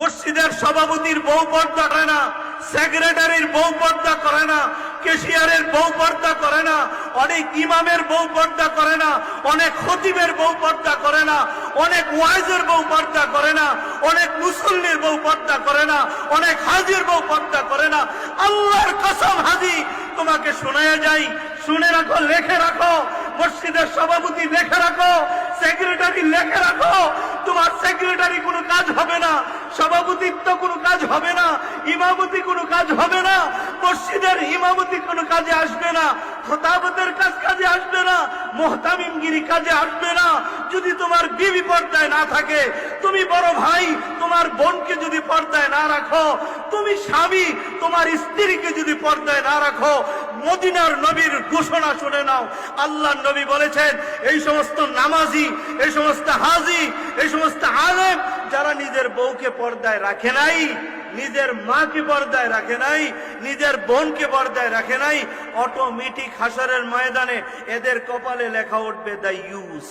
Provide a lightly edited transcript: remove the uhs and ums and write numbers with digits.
মসজিদের সভাপতির বউ পর্দা করে না, সেক্রেটারির বউ পর্দা করে না, ক্যাশিয়ারের বউ পর্দা করে না, অনেক ইমামের বউ পর্দা করে না, অনেক খতিবের বউ পর্দা করে না, অনেক ওয়াইজের বউ পর্দা করে না, অনেক মুসল্লির বউ পর্দা করে না, অনেক হাজির বউ পর্দা করে না। আল্লাহর কসম হাজি তোমাকে শোনায়া যাই, শুনে রাখো, লেখে রাখো, মসজিদের সভাপতি লেখে রাখো, সেক্রেটারি লেখে রাখো, তোমার সেক্রেটারি কোনো কাজ হবে না, সভাপতিত্ব কোনো কাজ হবে না, ইমামতি কোনো কাজ হবে না, মসজিদের ইমামতি কোনো কাজে আসবে না, খতাবতের কাজে আসবে না, মুহতামিমগিরি কাজে আসবে না। যদি তোমার বিবি পর্দায় না থাকে, তুমি বড় ভাই তোমার বোনকে যদি পর্দায় না রাখো, তুমি স্বামী তোমার স্ত্রীকে যদি পর্দায় না রাখো, মদিনার নবীর ঘোষণা শুনে নাও। আল্লাহর নবী বলেছেন, এই সমস্ত নামাজি, এই সমস্ত হাজি, এই সমস্ত আলেম যারা নিজের বউকে পর্দায় রাখে নাই, নিজের মাকে পর্দায় রাখে নাই, নিজের বোনকে পর্দায় রাখে নাই, অটোমেটিক হাসরের ময়দানে এদের কপালে লেখা উঠবে দায়ুস।